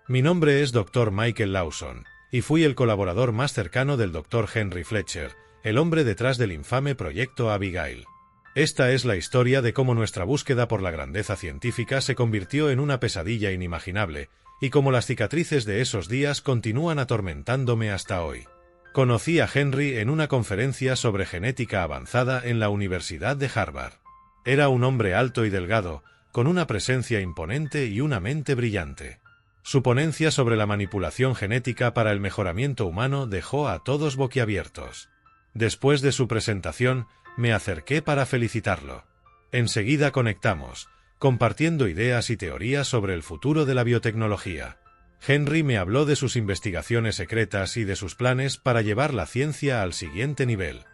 Mi nombre es Dr. Michael Lawson, y fui el colaborador más cercano del Dr. Henry Fletcher, el hombre detrás del infame proyecto Abigail. Esta es la historia de cómo nuestra búsqueda por la grandeza científica se convirtió en una pesadilla inimaginable, y cómo las cicatrices de esos días continúan atormentándome hasta hoy. Conocí a Henry en una conferencia sobre genética avanzada en la Universidad de Harvard. Era un hombre alto y delgado, con una presencia imponente y una mente brillante. Su ponencia sobre la manipulación genética para el mejoramiento humano dejó a todos boquiabiertos. Después de su presentación, me acerqué para felicitarlo. Enseguida conectamos, compartiendo ideas y teorías sobre el futuro de la biotecnología. Henry me habló de sus investigaciones secretas y de sus planes para llevar la ciencia al siguiente nivel.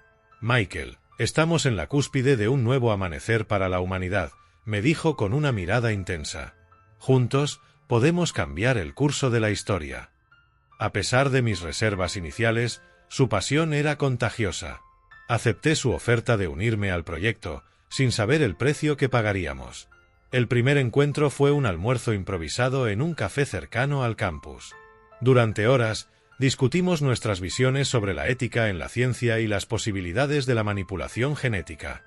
Michael, estamos en la cúspide de un nuevo amanecer para la humanidad, me dijo con una mirada intensa. Juntos, podemos cambiar el curso de la historia. A pesar de mis reservas iniciales, su pasión era contagiosa. Acepté su oferta de unirme al proyecto, sin saber el precio que pagaríamos. El primer encuentro fue un almuerzo improvisado en un café cercano al campus. Durante horas, discutimos nuestras visiones sobre la ética en la ciencia y las posibilidades de la manipulación genética.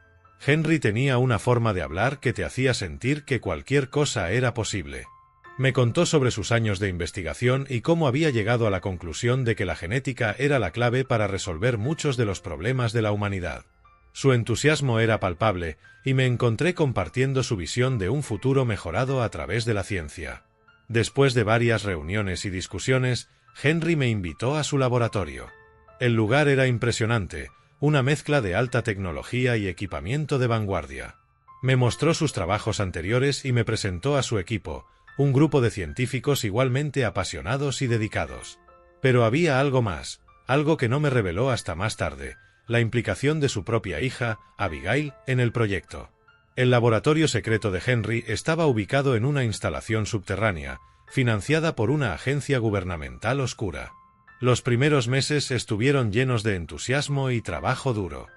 Henry tenía una forma de hablar que te hacía sentir que cualquier cosa era posible. Me contó sobre sus años de investigación y cómo había llegado a la conclusión de que la genética era la clave para resolver muchos de los problemas de la humanidad. Su entusiasmo era palpable, y me encontré compartiendo su visión de un futuro mejorado a través de la ciencia. Después de varias reuniones y discusiones, Henry me invitó a su laboratorio. El lugar era impresionante, una mezcla de alta tecnología y equipamiento de vanguardia. Me mostró sus trabajos anteriores y me presentó a su equipo, un grupo de científicos igualmente apasionados y dedicados. Pero había algo más, algo que no me reveló hasta más tarde: la implicación de su propia hija, Abigail, en el proyecto. El laboratorio secreto de Henry estaba ubicado en una instalación subterránea, financiada por una agencia gubernamental oscura. Los primeros meses estuvieron llenos de entusiasmo y trabajo duro.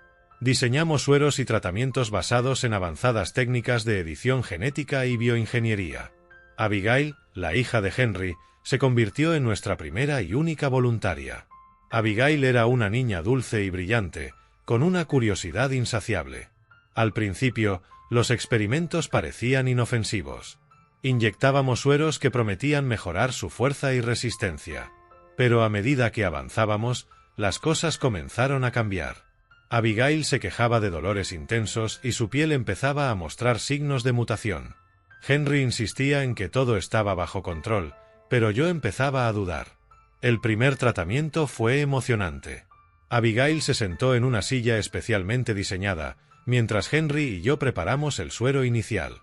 Diseñamos sueros y tratamientos basados en avanzadas técnicas de edición genética y bioingeniería. Abigail, la hija de Henry, se convirtió en nuestra primera y única voluntaria. Abigail era una niña dulce y brillante, con una curiosidad insaciable. Al principio, los experimentos parecían inofensivos. Inyectábamos sueros que prometían mejorar su fuerza y resistencia. Pero a medida que avanzábamos, las cosas comenzaron a cambiar. Abigail se quejaba de dolores intensos y su piel empezaba a mostrar signos de mutación. Henry insistía en que todo estaba bajo control, pero yo empezaba a dudar. El primer tratamiento fue emocionante. Abigail se sentó en una silla especialmente diseñada, mientras Henry y yo preparamos el suero inicial.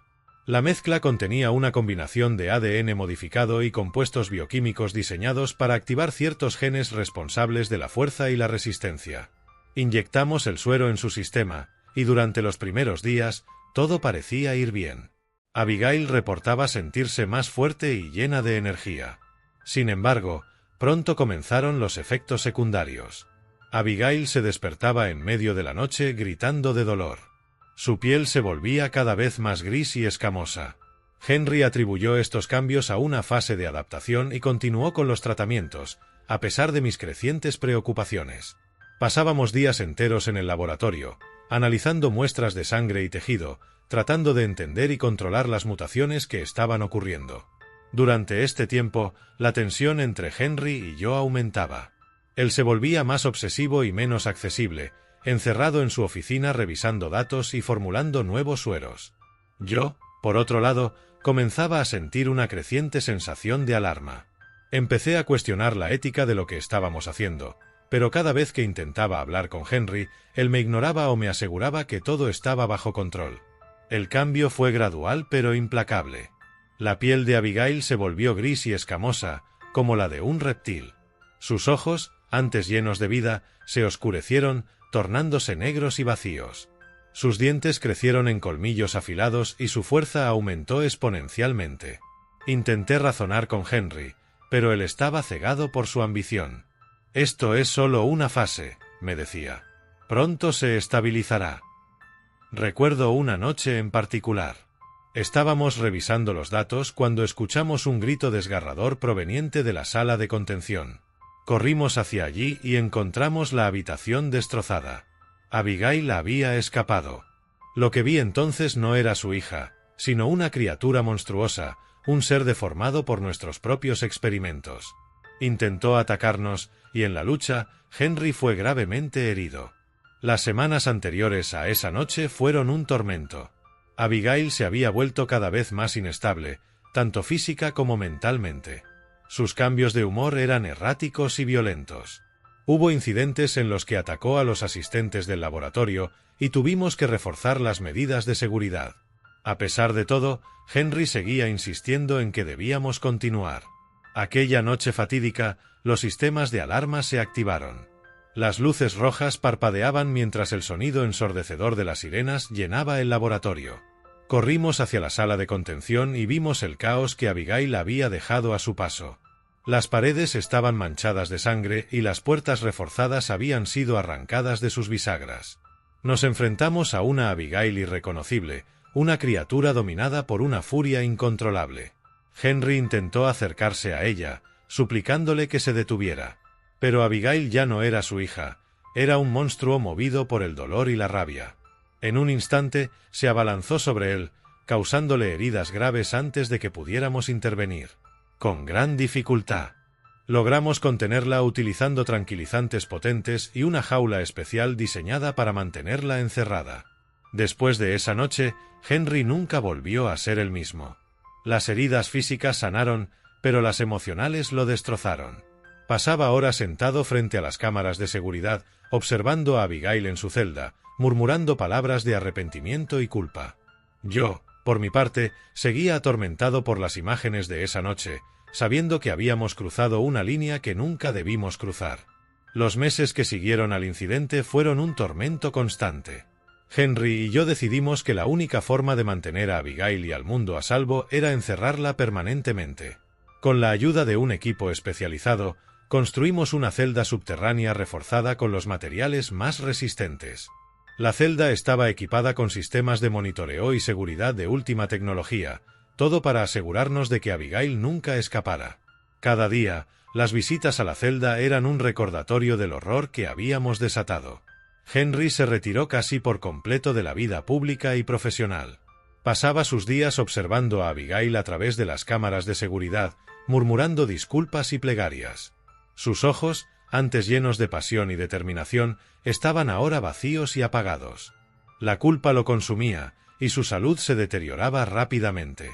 La mezcla contenía una combinación de ADN modificado y compuestos bioquímicos diseñados para activar ciertos genes responsables de la fuerza y la resistencia. Inyectamos el suero en su sistema, y durante los primeros días, todo parecía ir bien. Abigail reportaba sentirse más fuerte y llena de energía. Sin embargo, pronto comenzaron los efectos secundarios. Abigail se despertaba en medio de la noche gritando de dolor. Su piel se volvía cada vez más gris y escamosa. Henry atribuyó estos cambios a una fase de adaptación y continuó con los tratamientos, a pesar de mis crecientes preocupaciones. Pasábamos días enteros en el laboratorio, analizando muestras de sangre y tejido, tratando de entender y controlar las mutaciones que estaban ocurriendo. Durante este tiempo, la tensión entre Henry y yo aumentaba. Él se volvía más obsesivo y menos accesible, encerrado en su oficina revisando datos y formulando nuevos sueros. Yo, por otro lado, comenzaba a sentir una creciente sensación de alarma. Empecé a cuestionar la ética de lo que estábamos haciendo, pero cada vez que intentaba hablar con Henry, él me ignoraba o me aseguraba que todo estaba bajo control. El cambio fue gradual pero implacable. La piel de Abigail se volvió gris y escamosa, como la de un reptil. Sus ojos, antes llenos de vida, se oscurecieron, tornándose negros y vacíos. Sus dientes crecieron en colmillos afilados y su fuerza aumentó exponencialmente. Intenté razonar con Henry, pero él estaba cegado por su ambición. «Esto es solo una fase», me decía. «Pronto se estabilizará». Recuerdo una noche en particular. Estábamos revisando los datos cuando escuchamos un grito desgarrador proveniente de la sala de contención. Corrimos hacia allí y encontramos la habitación destrozada. Abigail había escapado. Lo que vi entonces no era su hija, sino una criatura monstruosa, un ser deformado por nuestros propios experimentos. Intentó atacarnos, y en la lucha, Henry fue gravemente herido. Las semanas anteriores a esa noche fueron un tormento. Abigail se había vuelto cada vez más inestable, tanto física como mentalmente. Sus cambios de humor eran erráticos y violentos. Hubo incidentes en los que atacó a los asistentes del laboratorio y tuvimos que reforzar las medidas de seguridad. A pesar de todo, Henry seguía insistiendo en que debíamos continuar. Aquella noche fatídica, los sistemas de alarma se activaron. Las luces rojas parpadeaban mientras el sonido ensordecedor de las sirenas llenaba el laboratorio. Corrimos hacia la sala de contención y vimos el caos que Abigail había dejado a su paso. Las paredes estaban manchadas de sangre y las puertas reforzadas habían sido arrancadas de sus bisagras. Nos enfrentamos a una Abigail irreconocible, una criatura dominada por una furia incontrolable. Henry intentó acercarse a ella, suplicándole que se detuviera. Pero Abigail ya no era su hija, era un monstruo movido por el dolor y la rabia. En un instante, se abalanzó sobre él, causándole heridas graves antes de que pudiéramos intervenir. Con gran dificultad. Logramos contenerla utilizando tranquilizantes potentes y una jaula especial diseñada para mantenerla encerrada. Después de esa noche, Henry nunca volvió a ser el mismo. Las heridas físicas sanaron, pero las emocionales lo destrozaron. Pasaba horas sentado frente a las cámaras de seguridad, observando a Abigail en su celda, murmurando palabras de arrepentimiento y culpa. Yo, por mi parte, seguía atormentado por las imágenes de esa noche, sabiendo que habíamos cruzado una línea que nunca debimos cruzar. Los meses que siguieron al incidente fueron un tormento constante. Henry y yo decidimos que la única forma de mantener a Abigail y al mundo a salvo era encerrarla permanentemente. Con la ayuda de un equipo especializado, construimos una celda subterránea reforzada con los materiales más resistentes. La celda estaba equipada con sistemas de monitoreo y seguridad de última tecnología, todo para asegurarnos de que Abigail nunca escapara. Cada día, las visitas a la celda eran un recordatorio del horror que habíamos desatado. Henry se retiró casi por completo de la vida pública y profesional. Pasaba sus días observando a Abigail a través de las cámaras de seguridad, murmurando disculpas y plegarias. Sus ojos, antes llenos de pasión y determinación, estaban ahora vacíos y apagados. La culpa lo consumía, y su salud se deterioraba rápidamente.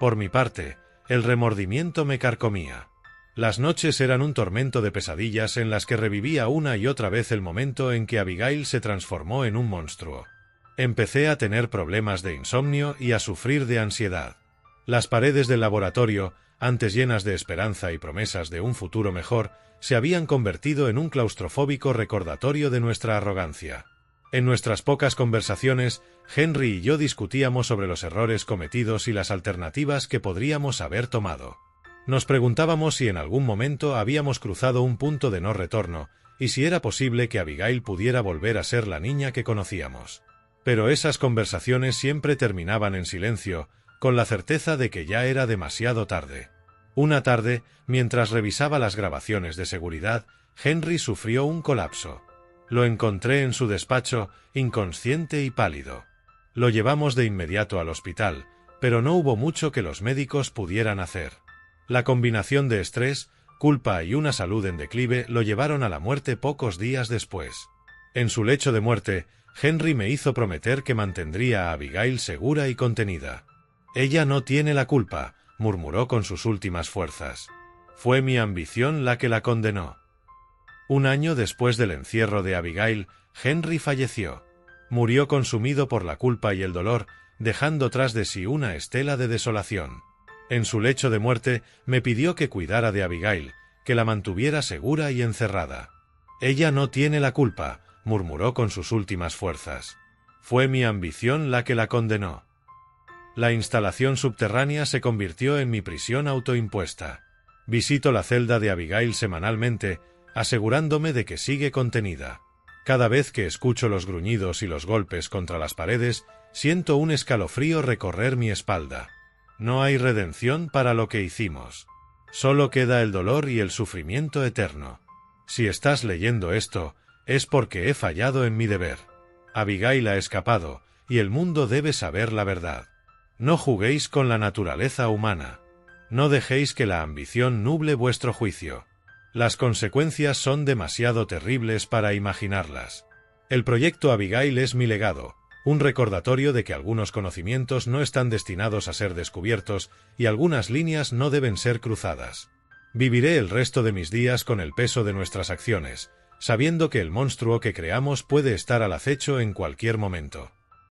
Por mi parte, el remordimiento me carcomía. Las noches eran un tormento de pesadillas en las que revivía una y otra vez el momento en que Abigail se transformó en un monstruo. Empecé a tener problemas de insomnio y a sufrir de ansiedad. Las paredes del laboratorio, antes llenas de esperanza y promesas de un futuro mejor, se habían convertido en un claustrofóbico recordatorio de nuestra arrogancia. En nuestras pocas conversaciones, Henry y yo discutíamos sobre los errores cometidos y las alternativas que podríamos haber tomado. Nos preguntábamos si en algún momento habíamos cruzado un punto de no retorno, y si era posible que Abigail pudiera volver a ser la niña que conocíamos. Pero esas conversaciones siempre terminaban en silencio, con la certeza de que ya era demasiado tarde. Una tarde, mientras revisaba las grabaciones de seguridad, Henry sufrió un colapso. Lo encontré en su despacho, inconsciente y pálido. Lo llevamos de inmediato al hospital, pero no hubo mucho que los médicos pudieran hacer. La combinación de estrés, culpa y una salud en declive lo llevaron a la muerte pocos días después. En su lecho de muerte, Henry me hizo prometer que mantendría a Abigail segura y contenida. «Ella no tiene la culpa», murmuró con sus últimas fuerzas. «Fue mi ambición la que la condenó». Un año después del encierro de Abigail, Henry falleció. Murió consumido por la culpa y el dolor, dejando tras de sí una estela de desolación. En su lecho de muerte, me pidió que cuidara de Abigail, que la mantuviera segura y encerrada. «Ella no tiene la culpa», murmuró con sus últimas fuerzas. «Fue mi ambición la que la condenó». La instalación subterránea se convirtió en mi prisión autoimpuesta. Visito la celda de Abigail semanalmente, asegurándome de que sigue contenida. Cada vez que escucho los gruñidos y los golpes contra las paredes, siento un escalofrío recorrer mi espalda. No hay redención para lo que hicimos. Solo queda el dolor y el sufrimiento eterno. Si estás leyendo esto, es porque he fallado en mi deber. Abigail ha escapado, y el mundo debe saber la verdad. No juguéis con la naturaleza humana. No dejéis que la ambición nuble vuestro juicio. Las consecuencias son demasiado terribles para imaginarlas. El proyecto Abigail es mi legado, un recordatorio de que algunos conocimientos no están destinados a ser descubiertos y algunas líneas no deben ser cruzadas. Viviré el resto de mis días con el peso de nuestras acciones, sabiendo que el monstruo que creamos puede estar al acecho en cualquier momento.